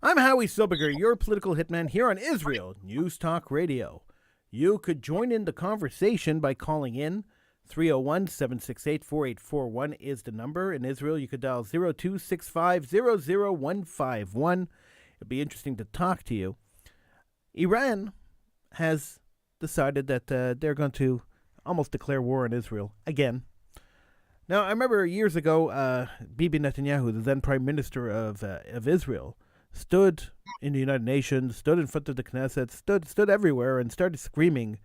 I'm Howie Silberger, your political hitman here on Israel News Talk Radio. You could join in the conversation by calling in. 301-768-4841 is the number. In Israel, you could dial 0265 It'd be interesting to talk to you. Iran has decided that they're going to almost declare war on Israel again. Now, I remember years ago, Bibi Netanyahu, the then prime minister of Israel, stood in the United Nations, stood in front of the Knesset, stood everywhere, and started screaming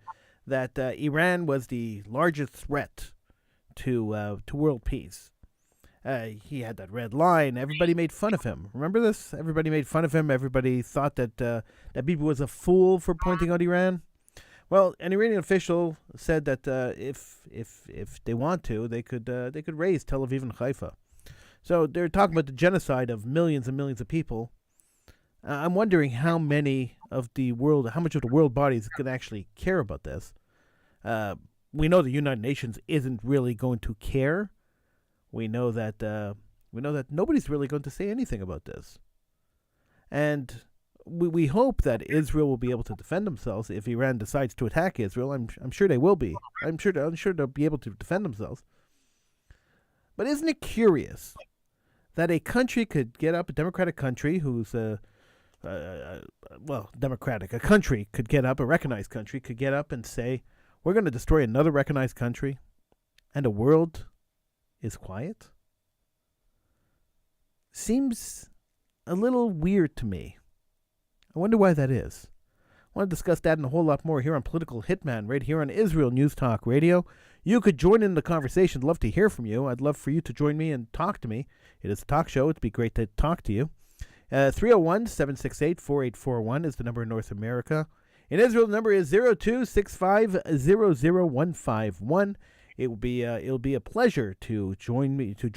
that Iran was the largest threat to world peace. He had that red line. Everybody made fun of him. Remember this? Everybody made fun of him. Everybody thought that Bibi was a fool for pointing out Iran. Well, an Iranian official said that if they want to, they could raise Tel Aviv and Haifa. So they're talking about the genocide of millions and millions of people. I'm wondering how much of the world bodies could actually care about this. We know the United Nations isn't really going to care. We know that nobody's really going to say anything about this, and we hope that Israel will be able to defend themselves if Iran decides to attack Israel. I'm sure they will be. I'm sure they'll be able to defend themselves. But isn't it curious that a country could get up, a democratic country who's democratic, a country could get up, a recognized country could get up and say, we're going to destroy another recognized country, and the world is quiet? Seems a little weird to me. I wonder why that is. I want to discuss that and a whole lot more here on Political Hitman, right here on Israel News Talk Radio. You could join in the conversation. I'd love to hear from you. I'd love for you to join me and talk to me. It is a talk show. It'd be great to talk to you. 301-768-4841 is the number in North America. In Israel, the number is 0265 It'll be a pleasure to join you to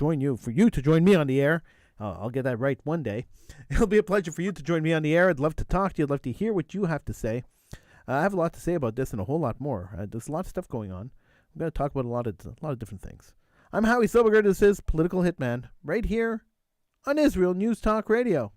join me on the air. I'll get that right one day. It'll be a pleasure for you to join me on the air. I'd love to talk to you. I'd love to hear what you have to say. I have a lot to say about this and a whole lot more. There's a lot of stuff going on. I'm going to talk about a lot of different things. I'm Howie Silberger. This is Political Hitman, right here on Israel News Talk Radio.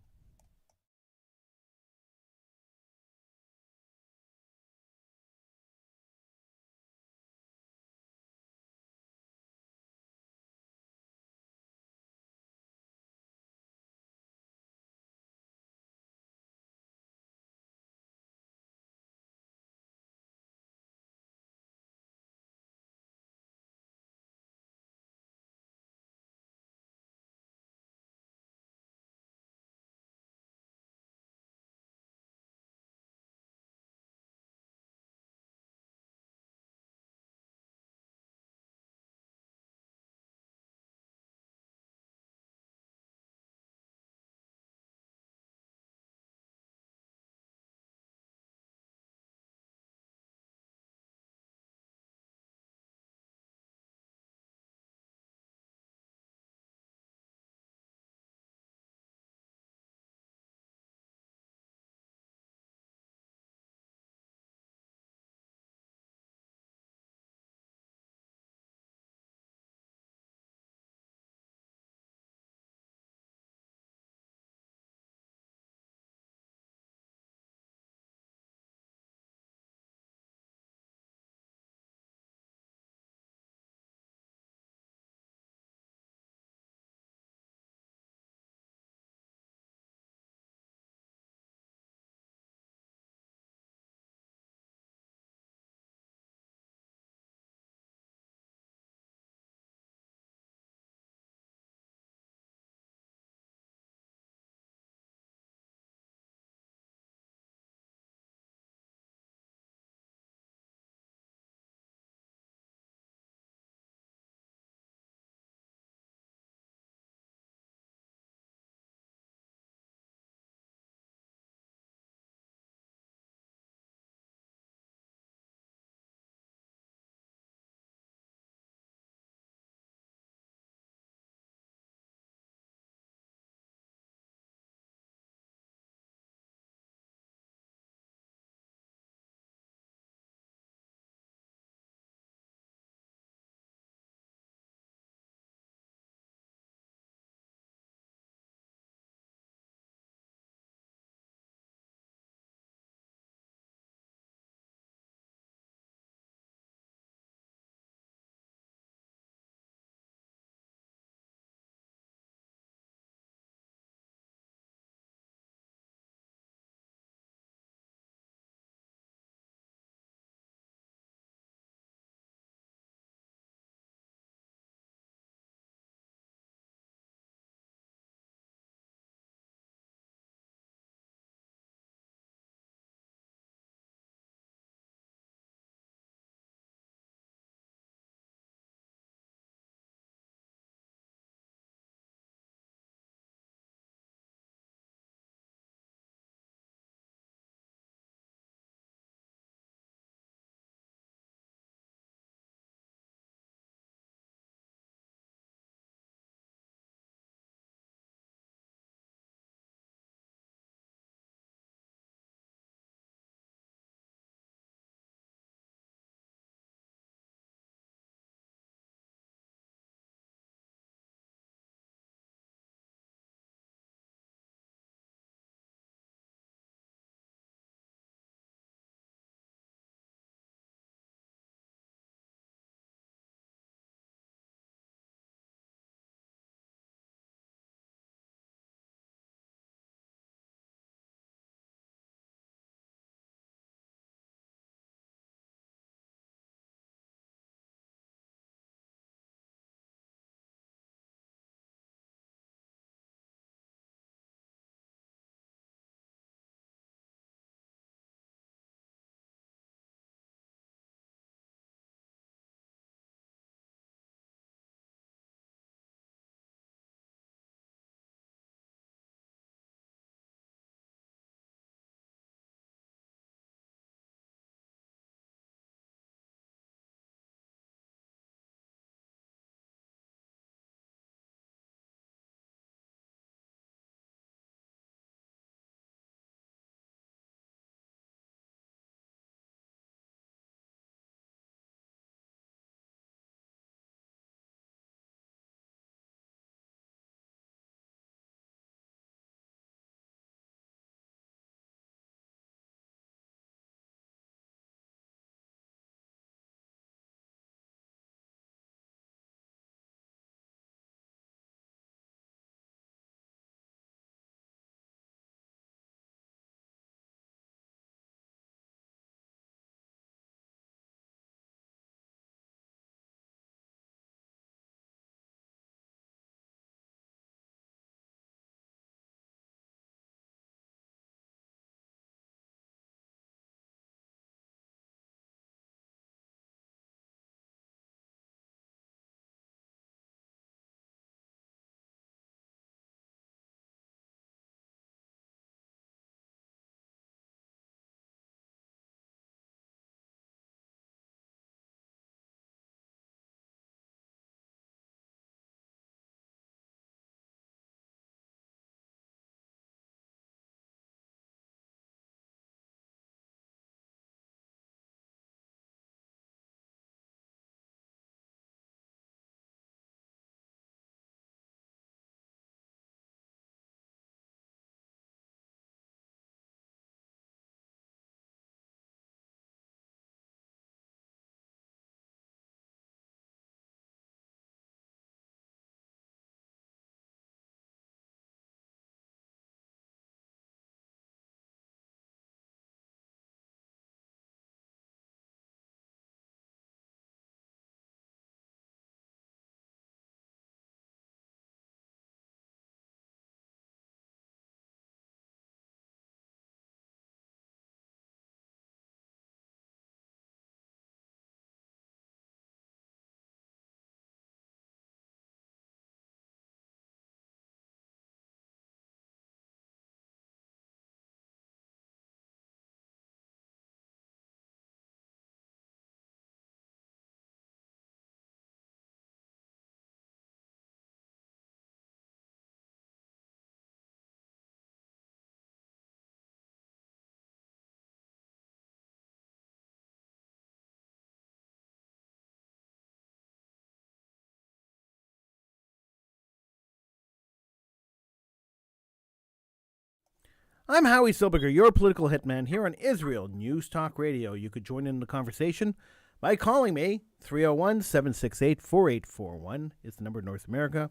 I'm Howie Silberger, your political hitman here on Israel News Talk Radio. You could join in the conversation by calling me. 301-768-4841 is the number in North America.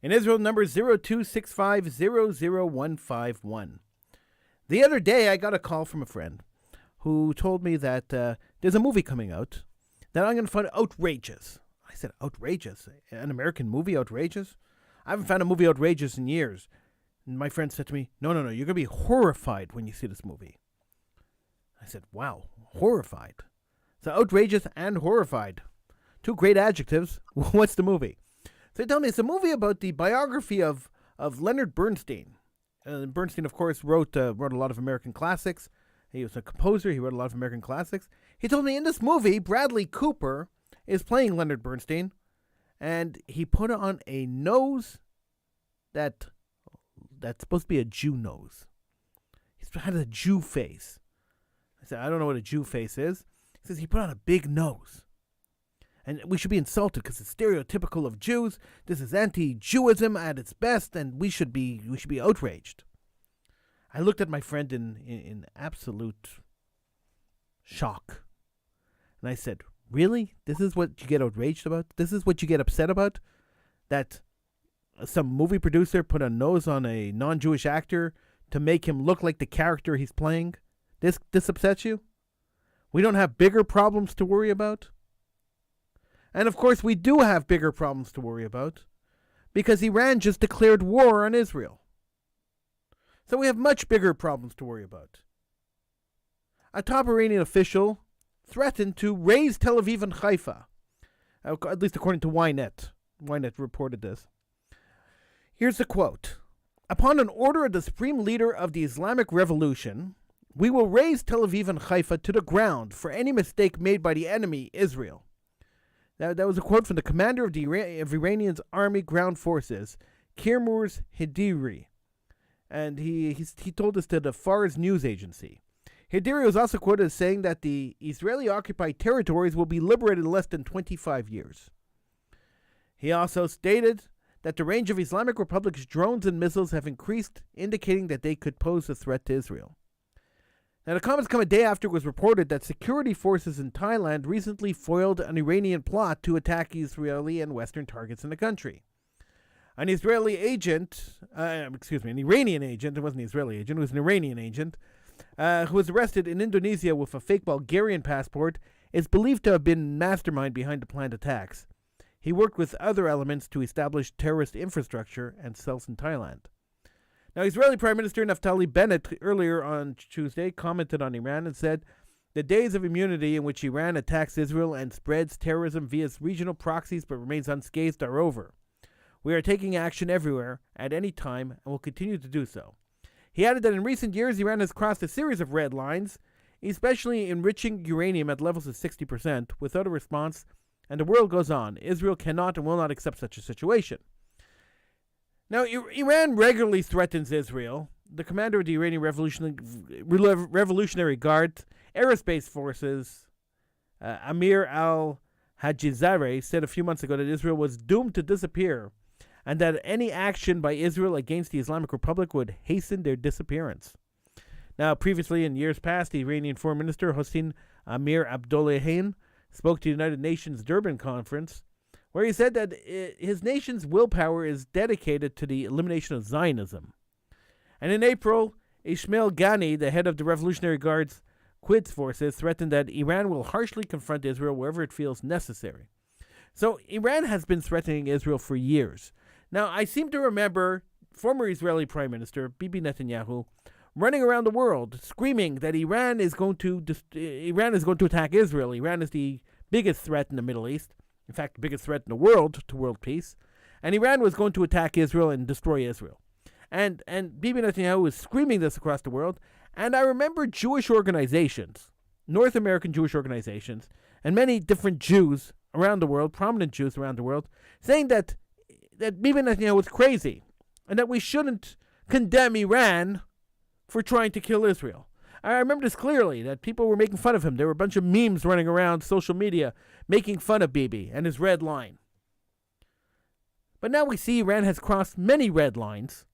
In Israel, the number is 0265-00151. The other day, I got a call from a friend who told me that there's a movie coming out that I'm going to find outrageous. I said, outrageous? An American movie outrageous? I haven't found a movie outrageous in years. And my friend said to me, no, you're going to be horrified when you see this movie. I said, wow, horrified. So outrageous and horrified. Two great adjectives. What's the movie? So they tell me it's a movie about the biography of Leonard Bernstein. Bernstein, of course, wrote a lot of American classics. He was a composer. He wrote a lot of American classics. He told me in this movie, Bradley Cooper is playing Leonard Bernstein, and he put on a nose that's supposed to be a Jew nose. He had a Jew face. I said, I don't know what a Jew face is. He says he put on a big nose. And we should be insulted because it's stereotypical of Jews. This is anti-Jewism at its best, and we should be outraged. I looked at my friend in absolute shock. And I said, really? This is what you get outraged about? This is what you get upset about? That some movie producer put a nose on a non-Jewish actor to make him look like the character he's playing? This upsets you? We don't have bigger problems to worry about? And of course we do have bigger problems to worry about, because Iran just declared war on Israel. So we have much bigger problems to worry about. A top Iranian official threatened to raise Tel Aviv and Haifa, at least according to Ynet. Ynet reported this. Here's the quote. Upon an order of the supreme leader of the Islamic Revolution, we will raise Tel Aviv and Haifa to the ground for any mistake made by the enemy, Israel. That was a quote from the commander of Iranian's army ground forces, Kirmuz Hidiri. And he told this to the Fars news agency. Hidiri was also quoted as saying that the Israeli-occupied territories will be liberated in less than 25 years. He also stated that the range of Islamic Republic's drones and missiles have increased, indicating that they could pose a threat to Israel. Now, the comments come a day after it was reported that security forces in Thailand recently foiled an Iranian plot to attack Israeli and Western targets in the country. An Iranian agent, it wasn't an Israeli agent, it was an Iranian agent, who was arrested in Indonesia with a fake Bulgarian passport, is believed to have been mastermind behind the planned attacks. He worked with other elements to establish terrorist infrastructure and cells in Thailand. Now, Israeli Prime Minister Naftali Bennett earlier on Tuesday commented on Iran and said, the days of immunity in which Iran attacks Israel and spreads terrorism via regional proxies but remains unscathed are over. We are taking action everywhere, at any time, and will continue to do so. He added that in recent years, Iran has crossed a series of red lines, especially enriching uranium at levels of 60%, without a response, and the world goes on. Israel cannot and will not accept such a situation. Now, Iran regularly threatens Israel. The commander of the Iranian Revolutionary Guard Aerospace Forces, Amir al-Hajizadeh, said a few months ago that Israel was doomed to disappear and that any action by Israel against the Islamic Republic would hasten their disappearance. Now, previously, in years past, the Iranian Foreign Minister Hossein Amir Abdollahian spoke to the United Nations Durban Conference, where he said that his nation's willpower is dedicated to the elimination of Zionism. And in April, Ismail Ghani, the head of the Revolutionary Guard's Quds forces, threatened that Iran will harshly confront Israel wherever it feels necessary. So Iran has been threatening Israel for years. Now, I seem to remember former Israeli Prime Minister Bibi Netanyahu running around the world screaming that Iran is going to attack Israel. Iran is the biggest threat in the Middle East. In fact, the biggest threat in the world to world peace. And Iran was going to attack Israel and destroy Israel. And Bibi Netanyahu was screaming this across the world. And I remember Jewish organizations, North American Jewish organizations, and many different Jews around the world, prominent Jews around the world, saying that Bibi Netanyahu was crazy and that we shouldn't condemn Iran for trying to kill Israel. I remember this clearly, that people were making fun of him. There were a bunch of memes running around social media making fun of Bibi and his red line. But now we see Iran has crossed many red lines,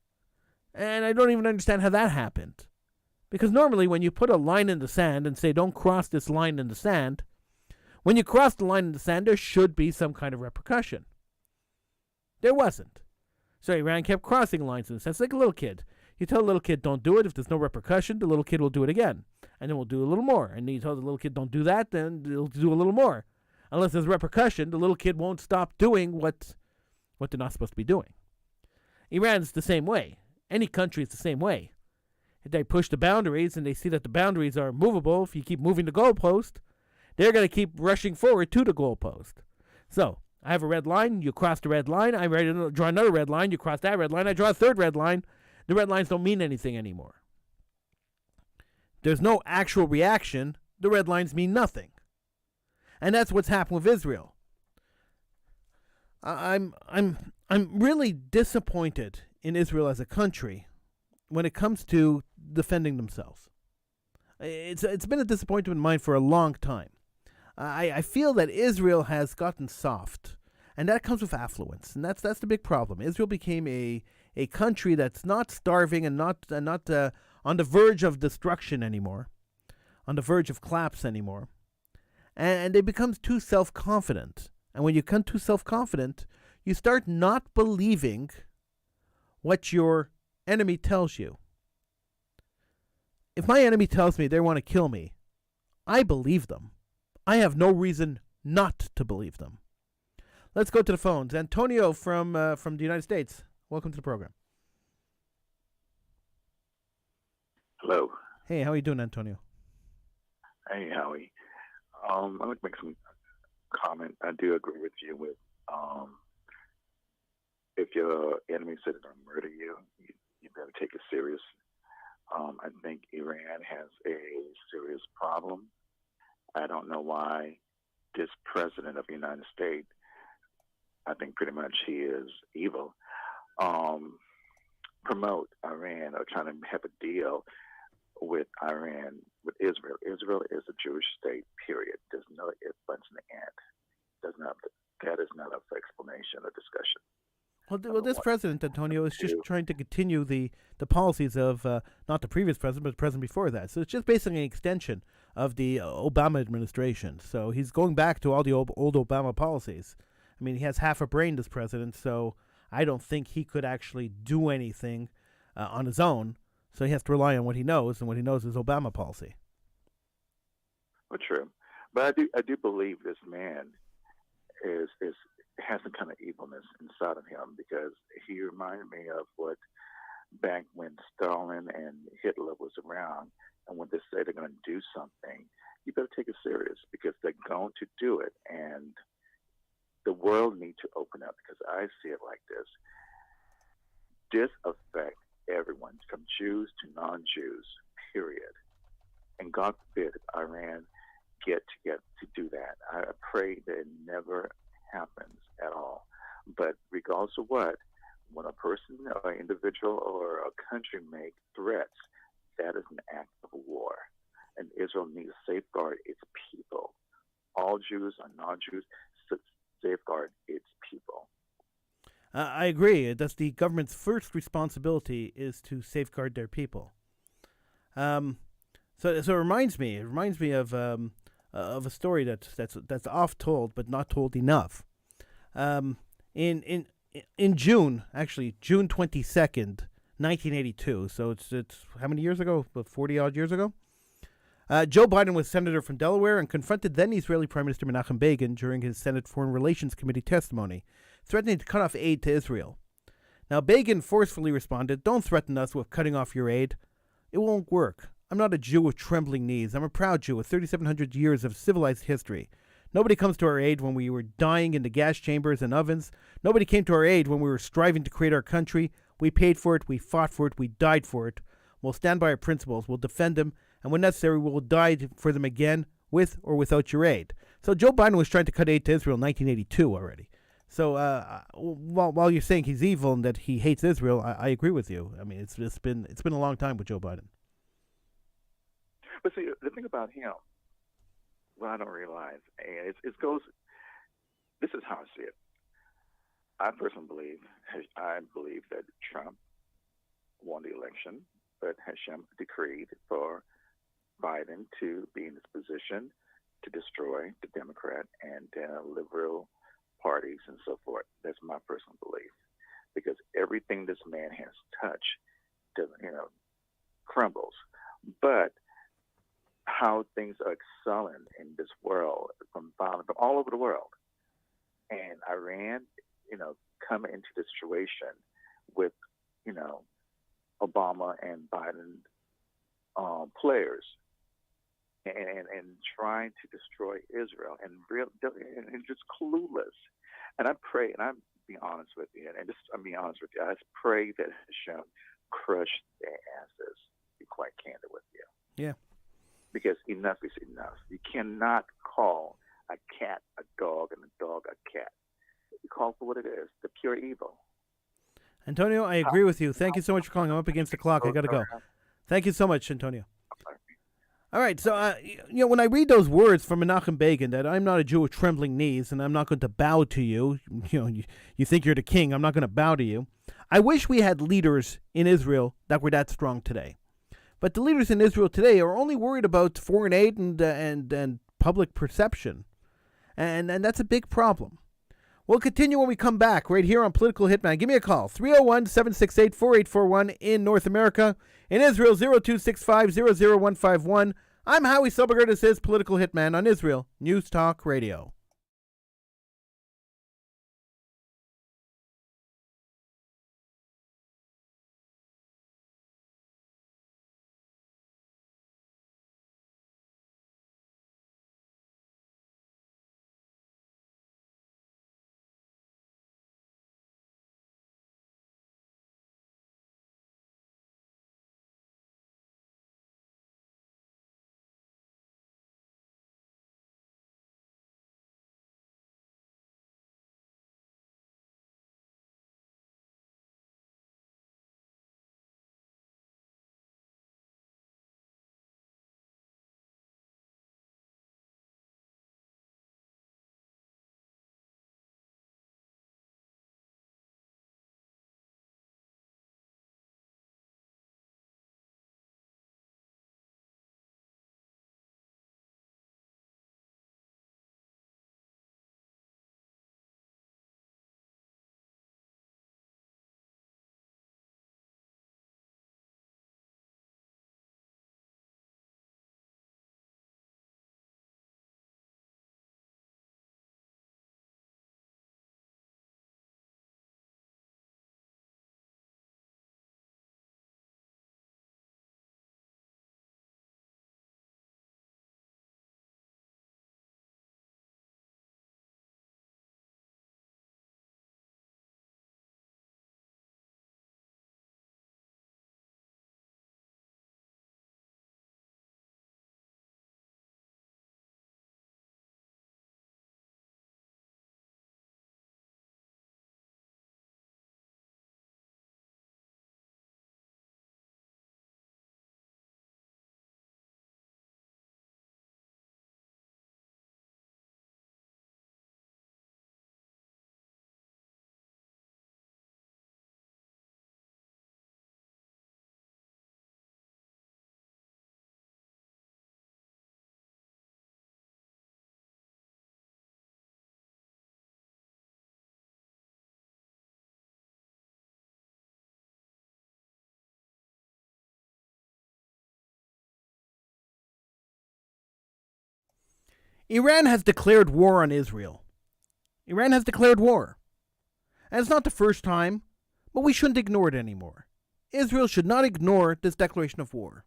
and I don't even understand how that happened. Because normally when you put a line in the sand and say, don't cross this line in the sand, when you cross the line in the sand, there should be some kind of repercussion. There wasn't. So Iran kept crossing lines in the sand. It's like a little kid. You tell a little kid, don't do it. If there's no repercussion, the little kid will do it again. And then we'll do a little more. And then you tell the little kid, don't do that, then they'll do a little more. Unless there's repercussion, the little kid won't stop doing what they're not supposed to be doing. Iran's the same way. Any country is the same way. If they push the boundaries and they see that the boundaries are movable, if you keep moving the goalpost, they're going to keep rushing forward to the goalpost. So, I have a red line, you cross the red line, I draw another red line, you cross that red line, I draw a third red line. The red lines don't mean anything anymore. There's no actual reaction. The red lines mean nothing. And that's what's happened with Israel. I'm really disappointed in Israel as a country when it comes to defending themselves. It's been a disappointment of mine for a long time. I feel that Israel has gotten soft, and that comes with affluence, and that's the big problem. Israel became a country that's not starving and not on the verge of destruction anymore, on the verge of collapse anymore, and they become too self-confident. And when you become too self-confident, you start not believing what your enemy tells you. If my enemy tells me they want to kill me, I believe them. I have no reason not to believe them. Let's go to the phones. Antonio from the United States. Welcome to the program. Hello. Hey, how are you doing, Antonio? Hey, Howie. I would make some comment. I do agree with you with if your enemy said they're going to murder you, you better take it serious. I think Iran has a serious problem. I don't know why this president of the United States, I think pretty much he is evil, promote Iran or trying to have a deal with Iran, with Israel. Israel is a Jewish state, period. There's no ifs, buts, and ands. That is not up for explanation or discussion. Well, this president, Antonio, is just trying to continue the policies of not the previous president, but the president before that. So it's just basically an extension of the Obama administration. So he's going back to all the old Obama policies. I mean, he has half a brain, this president, so I don't think he could actually do anything on his own. So he has to rely on what he knows, and what he knows is Obama policy. Well, true. But I do believe this man has some kind of evilness inside of him, because he reminded me of what back when Stalin and Hitler was around, and when they say they're going to do something, you better take it serious, because they're going to do it, and the world needs to open up, because I see it like this. This affects everyone, from Jews to non-Jews, period. And God forbid if Iran get to do that. I pray that it never happens at all. But regardless of what, when a person or an individual or a country make threats, that is an act of war. And Israel needs to safeguard its people. All Jews or non-Jews, safeguard its people. I agree. That's the government's first responsibility, is to safeguard their people. So it reminds me of a story that's oft told but not told enough. In June, actually June 22nd, 1982. So it's how many years ago? About 40 odd years ago. Joe Biden was senator from Delaware and confronted then Israeli Prime Minister Menachem Begin during his Senate Foreign Relations Committee testimony, threatening to cut off aid to Israel. Now, Begin forcefully responded, "Don't threaten us with cutting off your aid. It won't work. I'm not a Jew with trembling knees. I'm a proud Jew with 3,700 years of civilized history. Nobody comes to our aid when we were dying in the gas chambers and ovens. Nobody came to our aid when we were striving to create our country. We paid for it, we fought for it, we died for it. We'll stand by our principles, we'll defend them, and when necessary, we will die for them again, with or without your aid." So Joe Biden was trying to cut aid to Israel in 1982 already. So while you're saying he's evil and that he hates Israel, I agree with you. I mean, it's been a long time with Joe Biden. But see, the thing about him, what I don't realize, and it goes. This is how I see it. I personally believe that Trump won the election. but Hashem decreed for Biden to be in this position to destroy the Democrat and liberal parties and so forth. That's my personal belief, because everything this man has touched, crumbles. But how things are excelling in this world from all over the world, and Iran, coming into the situation with, Obama and Biden players, and trying to destroy Israel, and just clueless. And I pray, and I'm being honest with you, I just pray that Hashem crush their asses. Be quite candid with you. Yeah. Because enough is enough. You cannot call a cat a dog and a dog a cat. You call for what it is, the pure evil. Antonio, I agree with you. Thank you so much for calling. I'm up against the clock. I got to go. Thank you so much, Antonio. All right, so when I read those words from Menachem Begin, that I'm not a Jew with trembling knees and I'm not going to bow to you, you think you're the king, I'm not going to bow to you. I wish we had leaders in Israel that were that strong today. But the leaders in Israel today are only worried about foreign aid and public perception. And that's a big problem. We'll continue when we come back right here on Political Hitman. Give me a call, 301-768-4841 in North America. In Israel, 0265-00151. I'm Howie Silberger. This is Political Hitman on Israel News Talk Radio. Iran has declared war on Israel. Iran has declared war. And it's not the first time, but we shouldn't ignore it anymore. Israel should not ignore this declaration of war.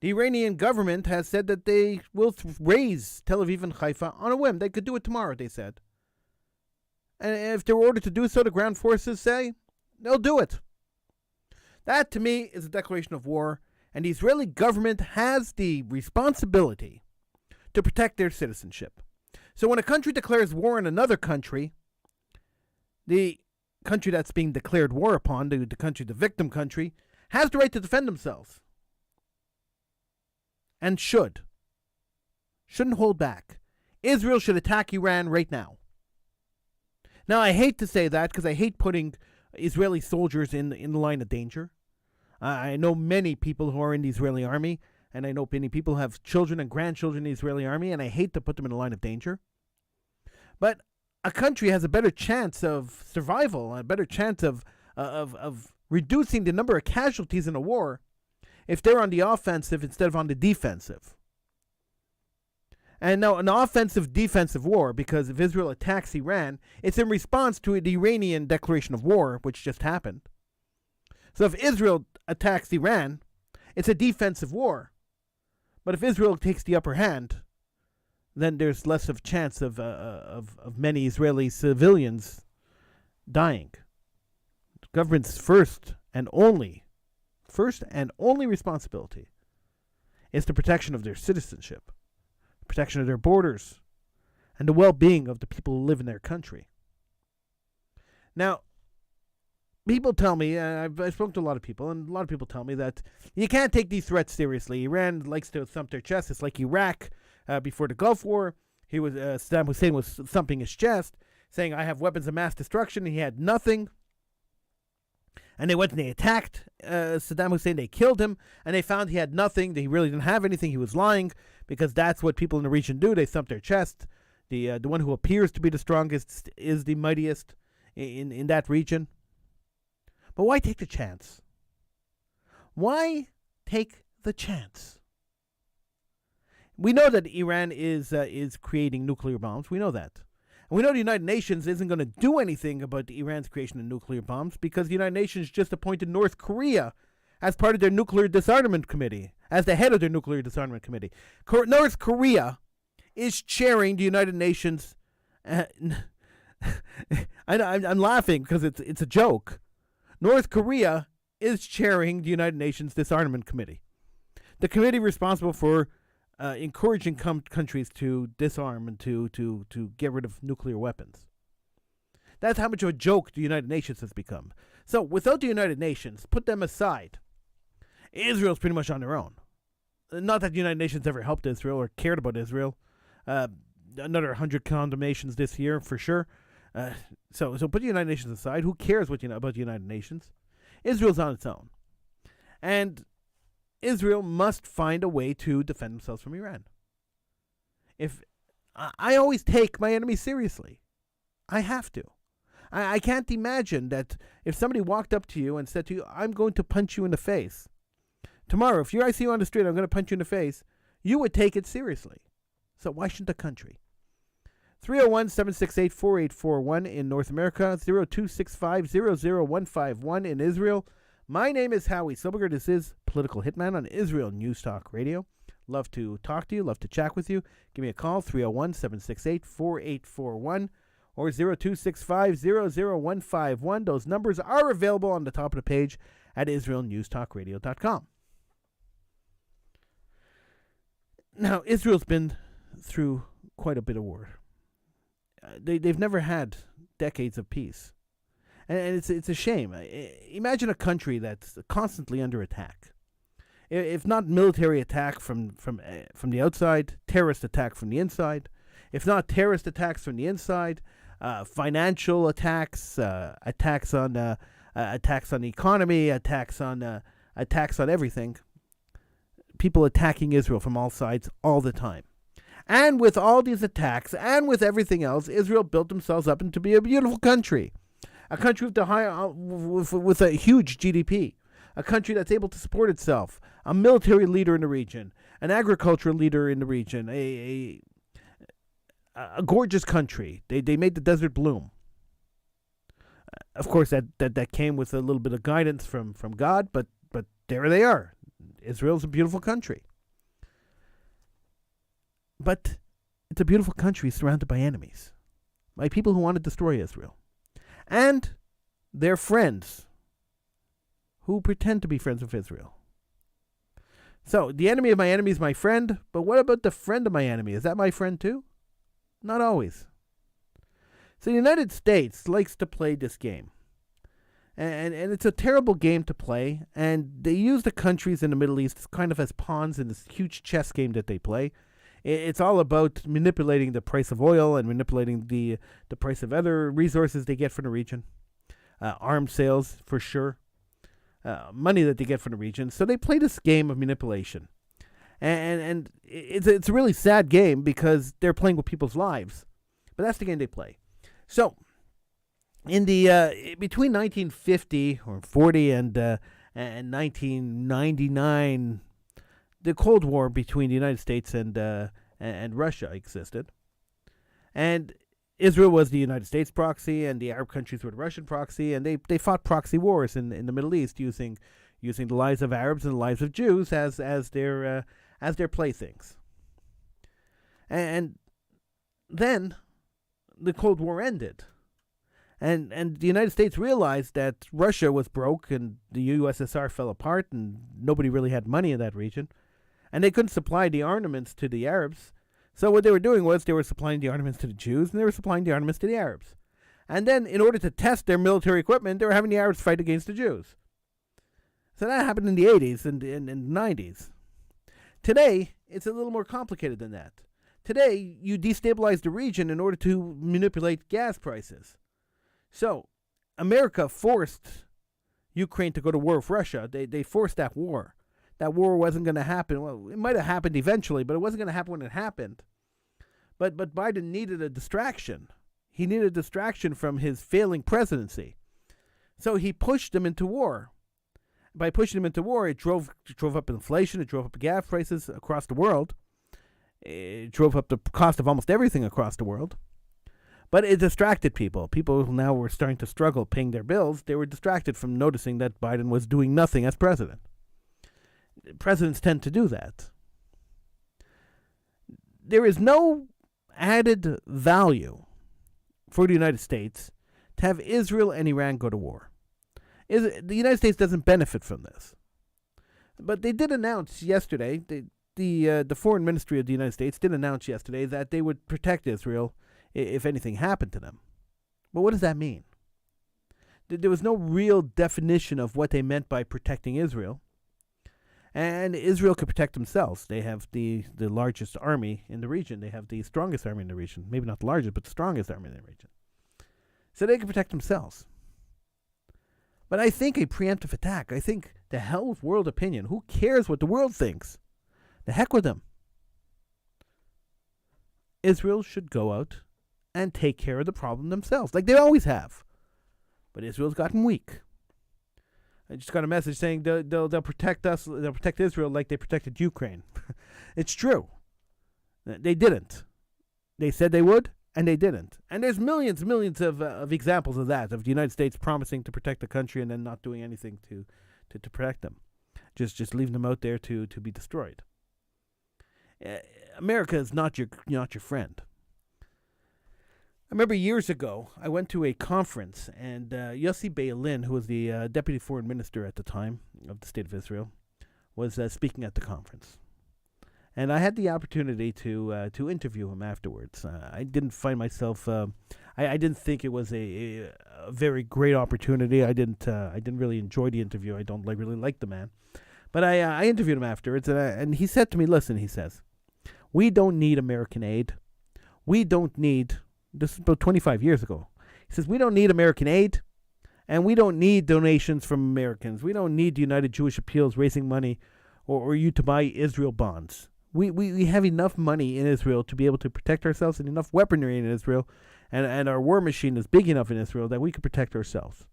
The Iranian government has said that they will raise Tel Aviv and Haifa on a whim. They could do it tomorrow, they said. And if they're ordered to do so, the ground forces say, they'll do it. That, to me, is a declaration of war, and the Israeli government has the responsibility to protect their citizenship. So when a country declares war on another country, the country that's being declared war upon, the country, the victim country, has the right to defend themselves. And shouldn't hold back. Israel should attack Iran right now. Now, I hate to say that because I hate putting Israeli soldiers in the line of danger. I know many people who are in the Israeli army, and I know many people who have children and grandchildren in the Israeli army, and I hate to put them in a line of danger. But a country has a better chance of survival, a better chance of reducing the number of casualties in a war if they're on the offensive instead of on the defensive. And now, an offensive-defensive war, because if Israel attacks Iran, it's in response to the Iranian declaration of war, which just happened. So if Israel attacks Iran, it's a defensive war. But if Israel takes the upper hand, then there's less of chance of many Israeli civilians dying. The government's first and only responsibility is the protection of their citizenship, protection of their borders, and the well-being of the people who live in their country. Now, people tell me, I've spoken to a lot of people, and a lot of people tell me that you can't take these threats seriously. Iran likes to thump their chest. It's like Iraq before the Gulf War. Saddam Hussein was thumping his chest, saying, I have weapons of mass destruction. He had nothing. And they went and they attacked Saddam Hussein. They killed him, and they found he had nothing. He really didn't have anything. He was lying, because that's what people in the region do. They thump their chest. The one who appears to be the strongest is the mightiest in that region. But why take the chance? Why take the chance? We know that Iran is creating nuclear bombs. We know that. And we know the United Nations isn't going to do anything about Iran's creation of nuclear bombs, because the United Nations just appointed North Korea as part of their nuclear disarmament committee, as the head of their nuclear disarmament committee. North Korea is chairing the United Nations. I'm laughing because it's a joke. North Korea is chairing the United Nations Disarmament Committee, the committee responsible for encouraging countries to disarm and to get rid of nuclear weapons. That's how much of a joke the United Nations has become. So without the United Nations, put them aside, Israel's pretty much on their own. Not that the United Nations ever helped Israel or cared about Israel. Another 100 condemnations this year for sure. So put the United Nations aside. Who cares about the United Nations? Israel's on its own. And Israel must find a way to defend themselves from Iran. I always take my enemy seriously. I have to. I can't imagine that if somebody walked up to you and said to you, I'm going to punch you in the face. Tomorrow, if I see you on the street, I'm going to punch you in the face. You would take it seriously. So why shouldn't the country? 301-768-4841 in North America, 0265-00151 in Israel. My name is Howie Silberger. This is Political Hitman on Israel News Talk Radio. Love to talk to you, love to chat with you. Give me a call, 301-768-4841 or 0265-00151. Those numbers are available on the top of the page at israelnewstalkradio.com. Now, Israel's been through quite a bit of war. They've never had decades of peace. And it's a shame. Imagine a country that's constantly under attack. If not military attack from the outside, terrorist attack from the inside. If not terrorist attacks from the inside, financial attacks, attacks on the economy, attacks on everything. People attacking Israel from all sides all the time. And with all these attacks and with everything else, Israel built themselves up into be a beautiful country. A country with a huge GDP. A country that's able to support itself. A military leader in the region. An agricultural leader in the region. A gorgeous country. They made the desert bloom. Of course, that came with a little bit of guidance from God, but there they are. Israel's a beautiful country. But it's a beautiful country surrounded by enemies. By people who want to destroy Israel. And their friends who pretend to be friends with Israel. So, the enemy of my enemy is my friend, but what about the friend of my enemy? Is that my friend too? Not always. So the United States likes to play this game. And it's a terrible game to play, and they use the countries in the Middle East kind of as pawns in this huge chess game that they play. It's all about manipulating the price of oil and manipulating the price of other resources they get from the region. Arms sales, for sure. money that they get from the region. So they play this game of manipulation. And it's a really sad game because they're playing with people's lives. But that's the game they play. So in the between 1950 or 40 and 1999, the Cold War between the United States and Russia existed. And Israel was the United States proxy, and the Arab countries were the Russian proxy, and they fought proxy wars in the Middle East using the lives of Arabs and the lives of Jews as their playthings. And then the Cold War ended. And the United States realized that Russia was broke and the USSR fell apart and nobody really had money in that region. And they couldn't supply the armaments to the Arabs. So what they were doing was they were supplying the armaments to the Jews and they were supplying the armaments to the Arabs. And then in order to test their military equipment, they were having the Arabs fight against the Jews. So that happened in the 80s and in the 90s. Today, it's a little more complicated than that. Today, you destabilize the region in order to manipulate gas prices. So, America forced Ukraine to go to war with Russia. They forced that war. That war wasn't going to happen. Well, it might have happened eventually, but it wasn't going to happen when it happened. But Biden needed a distraction. He needed a distraction from his failing presidency. So he pushed them into war. By pushing them into war, it drove up inflation, it drove up gas prices across the world. It drove up the cost of almost everything across the world. But it distracted people. People now were starting to struggle paying their bills. They were distracted from noticing that Biden was doing nothing as president. Presidents tend to do that. There is no added value for the United States to have Israel and Iran go to war. The United States doesn't benefit from this. But they did announce yesterday, the Foreign Ministry of the United States did announce yesterday that they would protect Israel if anything happened to them. But what does that mean? There was no real definition of what they meant by protecting Israel. And Israel could protect themselves. They have the largest army in the region. They have the strongest army in the region. Maybe not the largest, but the strongest army in the region. So they can protect themselves. But I think a preemptive attack, I think the hell with world opinion. Who cares what the world thinks? The heck with them. Israel should go out and take care of the problem themselves, like they always have. But Israel's gotten weak. I just got a message saying they'll protect us, they'll protect Israel like they protected Ukraine. It's true. They didn't. They said they would, and they didn't. And there's millions of examples of that, of the United States promising to protect the country and then not doing anything to protect them. Just leaving them out there to be destroyed. America is not your friend. I remember years ago, I went to a conference, and Yossi Beilin, who was the deputy foreign minister at the time of the State of Israel, was speaking at the conference. And I had the opportunity to interview him afterwards. I didn't find myself. I didn't think it was a very great opportunity. I didn't really enjoy the interview. I don't really like the man, but I interviewed him afterwards, and he said to me, "Listen," he says, "we don't need American aid. We don't need." This is about 25 years ago. He says, we don't need American aid, and we don't need donations from Americans. We don't need the United Jewish Appeals raising money or you to buy Israel bonds. We have enough money in Israel to be able to protect ourselves and enough weaponry in Israel, and our war machine is big enough in Israel that we can protect ourselves.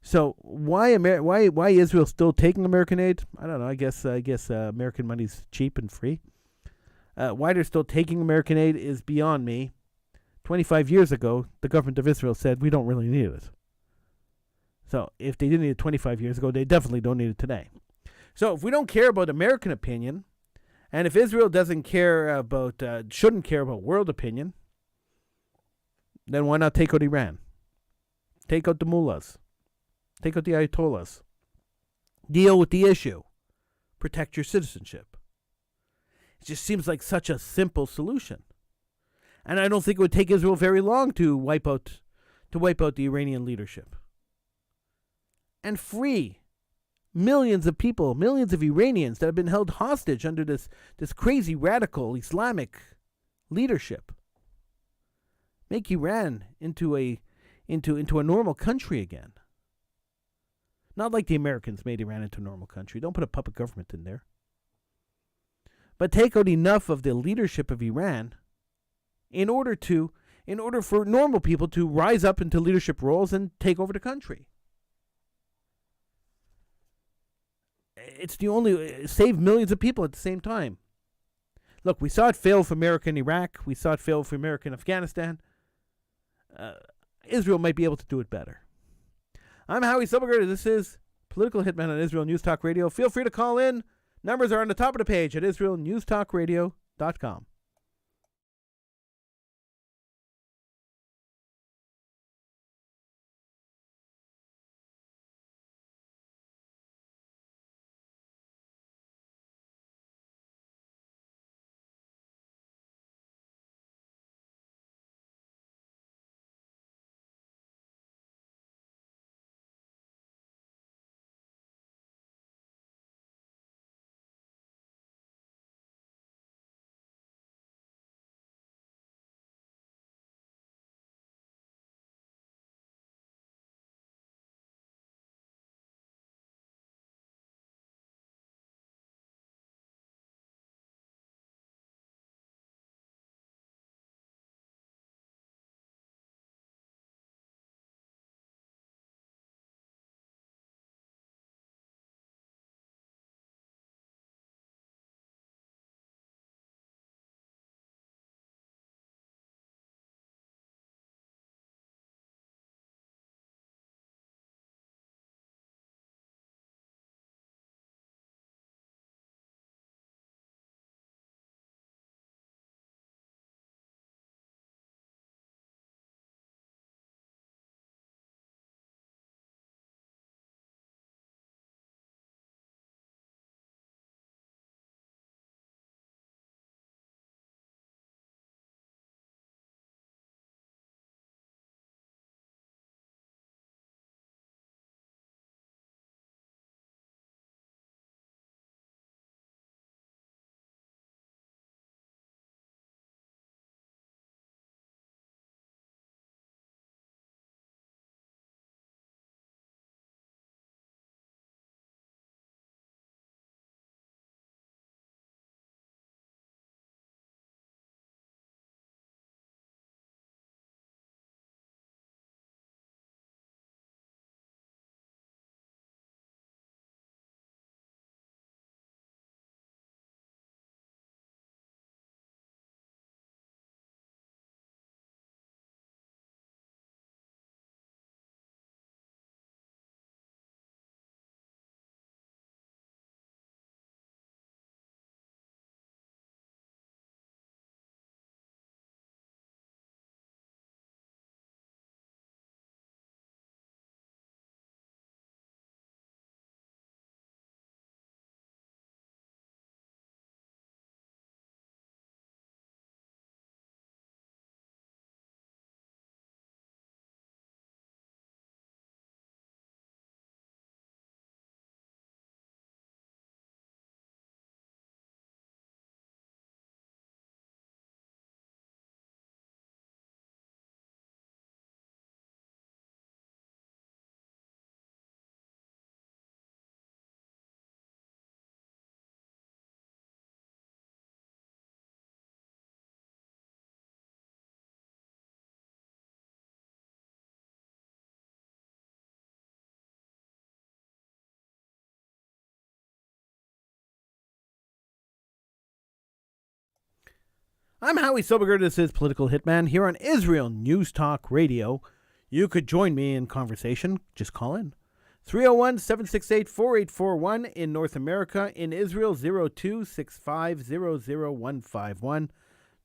So why Israel still taking American aid? I don't know. I guess American money's cheap and free. Why they're still taking American aid is beyond me. 25 years ago, the government of Israel said, we don't really need it. So if they didn't need it 25 years ago, they definitely don't need it today. So if we don't care about American opinion, and if Israel shouldn't care about world opinion, then why not take out Iran? Take out the mullahs. Take out the ayatollahs. Deal with the issue. Protect your citizenship. It just seems like such a simple solution. And I don't think it would take Israel very long to wipe out the Iranian leadership. And free millions of people, millions of Iranians that have been held hostage under this crazy radical Islamic leadership. Make Iran into a normal country again. Not like the Americans made Iran into a normal country. Don't put a puppet government in there. But take out enough of the leadership of Iran in order for normal people to rise up into leadership roles and take over the country. It's the only save millions of people at the same time. Look, we saw it fail for America in Iraq. We saw it fail for America in Afghanistan. Israel might be able to do it better. I'm Howie Silberger. This is Political Hitman on Israel News Talk Radio. Feel free to call in. Numbers are on the top of the page at israelnewstalkradio.com. I'm Howie Silberger. This is Political Hitman here on Israel News Talk Radio. You could join me in conversation. Just call in. 301-768-4841 in North America. In Israel, 02-6500151.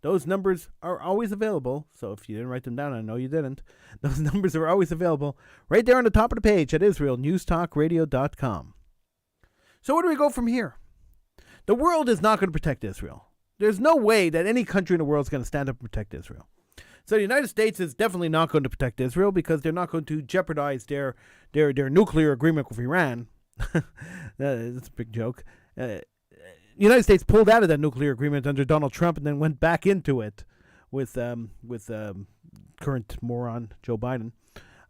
Those numbers are always available. So if you didn't write them down, I know you didn't. Those numbers are always available right there on the top of the page at israelnewstalkradio.com. So where do we go from here? The world is not going to protect Israel. There's no way that any country in the world is going to stand up and protect Israel. So the United States is definitely not going to protect Israel because they're not going to jeopardize their nuclear agreement with Iran. That's a big joke. The United States pulled out of that nuclear agreement under Donald Trump and then went back into it with current moron Joe Biden.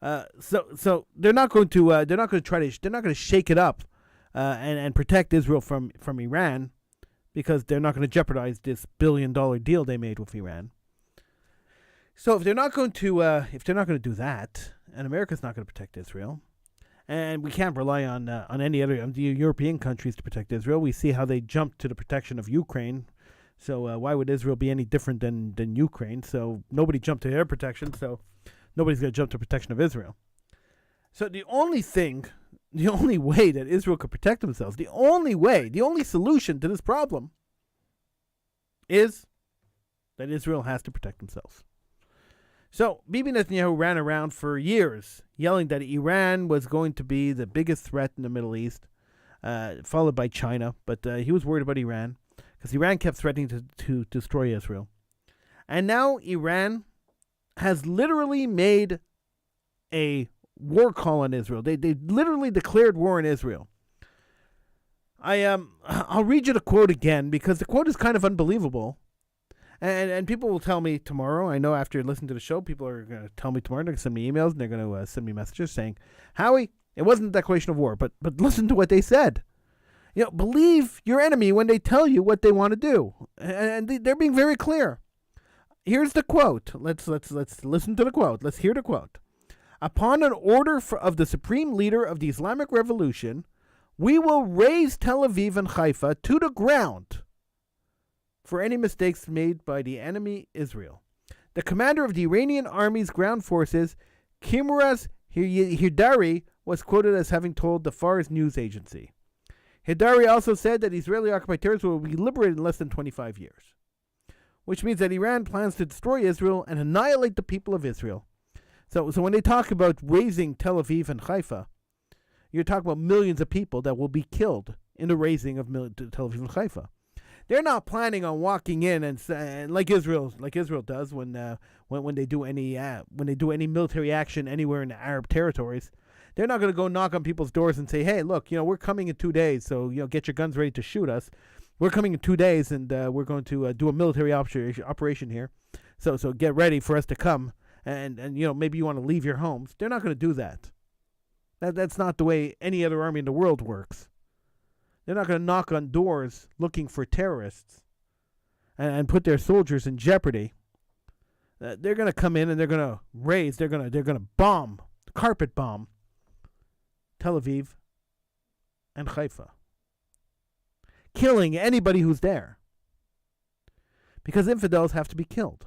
So they're not going to they're not going to shake it up and protect Israel from Iran, because they're not going to jeopardize this $1 billion deal they made with Iran. So if they're not going to do that, and America's not going to protect Israel, and we can't rely on any other the European countries to protect Israel. We see how they jumped to the protection of Ukraine. So why would Israel be any different than Ukraine? So nobody jumped to their protection. So nobody's going to jump to protection of Israel. So the only way that Israel could protect themselves, the only solution to this problem is that Israel has to protect themselves. So Bibi Netanyahu ran around for years yelling that Iran was going to be the biggest threat in the Middle East, followed by China. But he was worried about Iran because Iran kept threatening to destroy Israel. And now Iran has literally made a war call on Israel. They literally declared war on Israel. I'll read you the quote again because the quote is kind of unbelievable. And people will tell me tomorrow. I know after listening to the show, people are going to tell me tomorrow. They're going to send me emails and they're going to send me messages saying, Howie, it wasn't a declaration of war, but listen to what they said. Believe your enemy when they tell you what they want to do. And they're being very clear. Here's the quote. Let's listen to the quote. Let's hear the quote. Upon an order of the supreme leader of the Islamic Revolution, we will raise Tel Aviv and Haifa to the ground for any mistakes made by the enemy Israel. The commander of the Iranian army's ground forces, Kimuraz Hidari, was quoted as having told the Fars news agency. Hidari also said that Israeli-occupied territory will be liberated in less than 25 years, which means that Iran plans to destroy Israel and annihilate the people of Israel. So when they talk about raising Tel Aviv and Haifa, you're talking about millions of people that will be killed in the raising of Tel Aviv and Haifa. They're not planning on walking in and like Israel does when they do any military action anywhere in the Arab territories. They're not going to go knock on people's doors and say, "Hey, look, we're coming in 2 days, so get your guns ready to shoot us. We're coming in 2 days, and we're going to do a military operation here. So get ready for us to come, and maybe you want to leave your homes." They're not going to do that. That's not the way any other army in the world works. They're not going to knock on doors looking for terrorists and put their soldiers in jeopardy. They're going to come in and they're going to bomb, carpet bomb Tel Aviv and Haifa, killing anybody who's there, because infidels have to be killed.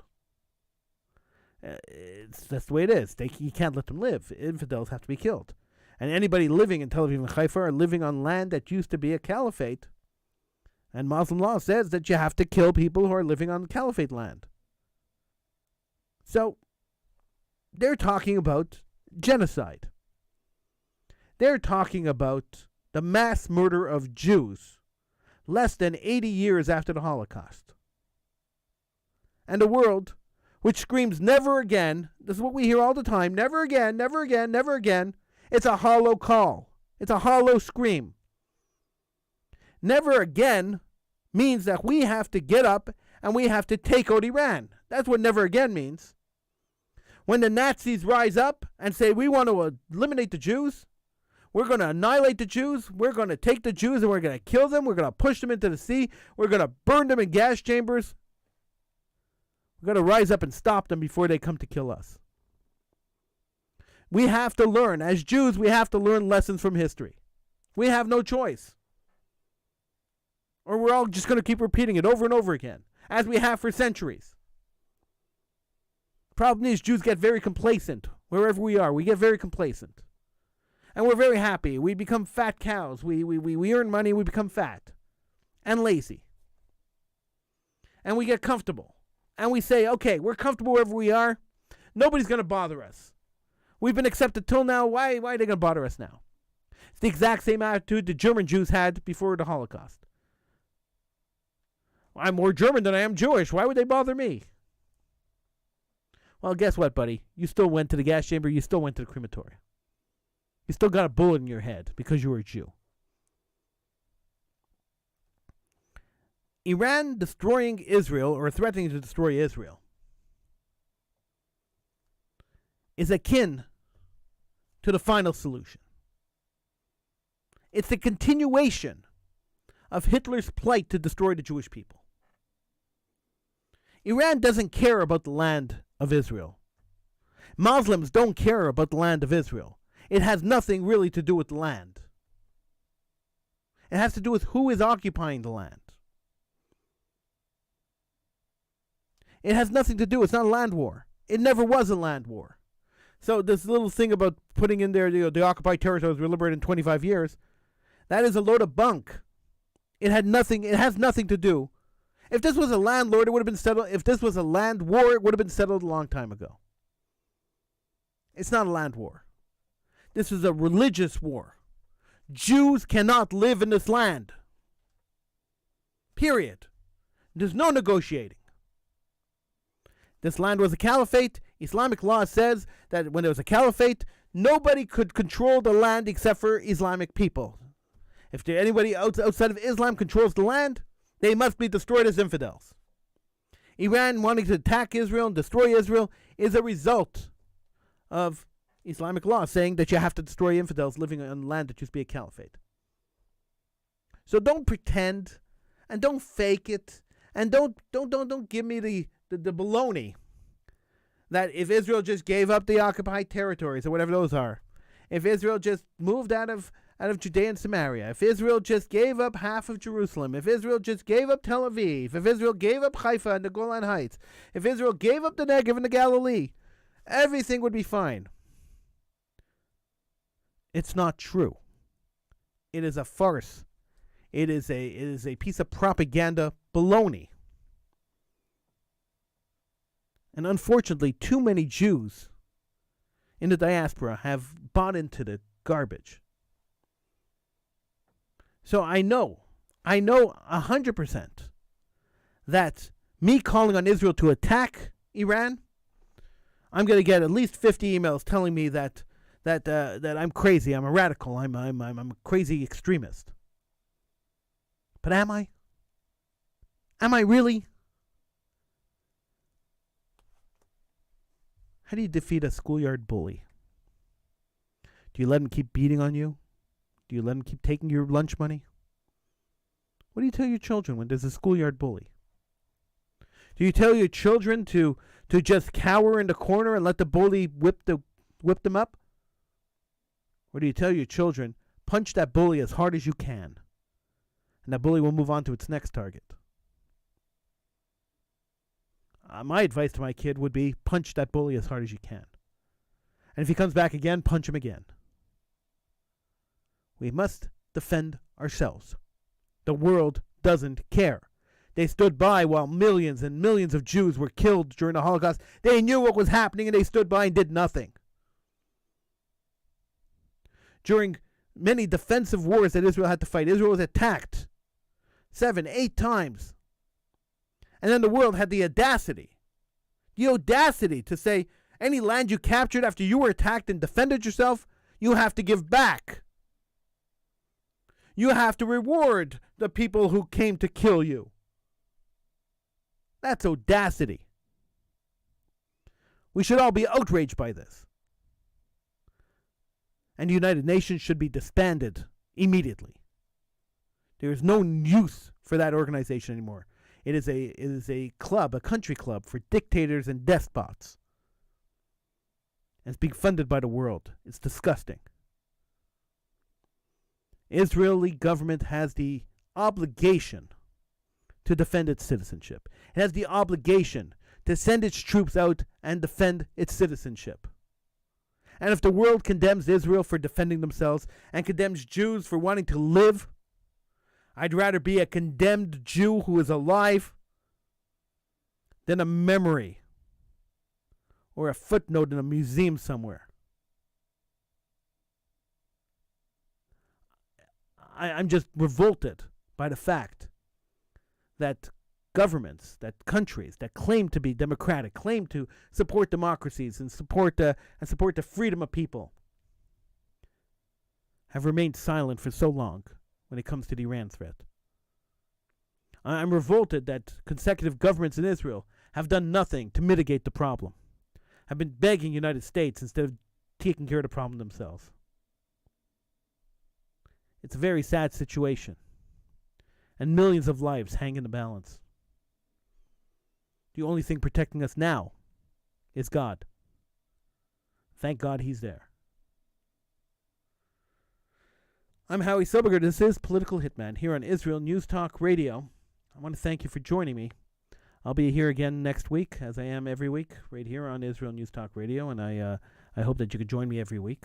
That's the way it is. You can't let them live. Infidels have to be killed. And anybody living in Tel Aviv and Haifa are living on land that used to be a caliphate. And Muslim law says that you have to kill people who are living on caliphate land. So they're talking about genocide. They're talking about the mass murder of Jews less than 80 years after the Holocaust. And a world which screams never again. This is what we hear all the time. Never again, never again, never again. It's a hollow call. It's a hollow scream. Never again means that we have to get up and we have to take out Iran. That's what never again means. When the Nazis rise up and say, we want to eliminate the Jews, we're going to annihilate the Jews, we're going to take the Jews and we're going to kill them, we're going to push them into the sea, we're going to burn them in gas chambers, we're going to rise up and stop them before they come to kill us. We have to learn. As Jews, we have to learn lessons from history. We have no choice. Or we're all just going to keep repeating it over and over again, as we have for centuries. Problem is, Jews get very complacent. Wherever we are, we get very complacent. And we're very happy. We become fat cows. We earn money, we become fat and lazy. And we get comfortable. And we say, okay, we're comfortable wherever we are. Nobody's going to bother us. We've been accepted till now. Why are they going to bother us now? It's the exact same attitude the German Jews had before the Holocaust. I'm more German than I am Jewish. Why would they bother me? Well, guess what, buddy? You still went to the gas chamber. You still went to the crematorium. You still got a bullet in your head because you were a Jew. Iran destroying Israel or threatening to destroy Israel is akin to the final solution. It's the continuation of Hitler's plight to destroy the Jewish people. Iran doesn't care about the land of Israel. Muslims don't care about the land of Israel. It has nothing really to do with the land. It has to do with who is occupying the land. It has nothing to do. It's not a land war. It never was a land war. So this little thing about putting in there the occupied territories were liberated in 25 years, that is a load of bunk. It has nothing to do. If this was a landlord, it would have been settled. If this was a land war, it would have been settled a long time ago. It's not a land war. This is a religious war. Jews cannot live in this land. Period. There's no negotiating. This land was a caliphate. Islamic law says that when there was a caliphate, nobody could control the land except for Islamic people. If anybody outside of Islam controls the land, they must be destroyed as infidels. Iran wanting to attack Israel and destroy Israel is a result of Islamic law saying that you have to destroy infidels living on land that used to be a caliphate. So don't pretend and don't fake it and don't give me the baloney that if Israel just gave up the occupied territories or whatever those are, if Israel just moved out of Judea and Samaria, if Israel just gave up half of Jerusalem, if Israel just gave up Tel Aviv, if Israel gave up Haifa and the Golan Heights, if Israel gave up the Negev and the Galilee, everything would be fine. It's not true. It is a farce. It is a piece of propaganda baloney. And unfortunately, too many Jews in the diaspora have bought into the garbage. So I know 100% that me calling on Israel to attack Iran, I'm going to get at least 50 emails telling me that I'm crazy, I'm a radical, I'm a crazy extremist. But am I? Am I really? How do you defeat a schoolyard bully? Do you let him keep beating on you? Do you let him keep taking your lunch money? What do you tell your children when there's a schoolyard bully? Do you tell your children to just cower in the corner and let the bully whip them up? Or do you tell your children, punch that bully as hard as you can, and that bully will move on to its next target? My advice to my kid would be, punch that bully as hard as you can. And if he comes back again, punch him again. We must defend ourselves. The world doesn't care. They stood by while millions and millions of Jews were killed during the Holocaust. They knew what was happening and they stood by and did nothing. During many defensive wars that Israel had to fight, Israel was attacked 7, 8 times. And then the world had the audacity to say, any land you captured after you were attacked and defended yourself, you have to give back. You have to reward the people who came to kill you. That's audacity. We should all be outraged by this. And the United Nations should be disbanded immediately. There is no use for that organization anymore. It is a club, a country club for dictators and despots. And it's being funded by the world. It's disgusting. Israeli government has the obligation to defend its citizenship. It has the obligation to send its troops out and defend its citizenship. And if the world condemns Israel for defending themselves and condemns Jews for wanting to live, I'd rather be a condemned Jew who is alive than a memory or a footnote in a museum somewhere. I'm just revolted by the fact that governments, that countries that claim to be democratic, claim to support democracies and support the freedom of people, have remained silent for so long when it comes to the Iran threat. I'm revolted that consecutive governments in Israel have done nothing to mitigate the problem, have been begging the United States, instead of taking care of the problem themselves. It's a very sad situation. And millions of lives hang in the balance. The only thing protecting us now is God. Thank God He's there. I'm Howie Soberger. This is Political Hitman here on Israel News Talk Radio. I want to thank you for joining me. I'll be here again next week, as I am every week, right here on Israel News Talk Radio, and I hope that you could join me every week.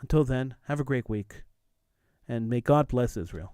Until then, have a great week, and may God bless Israel.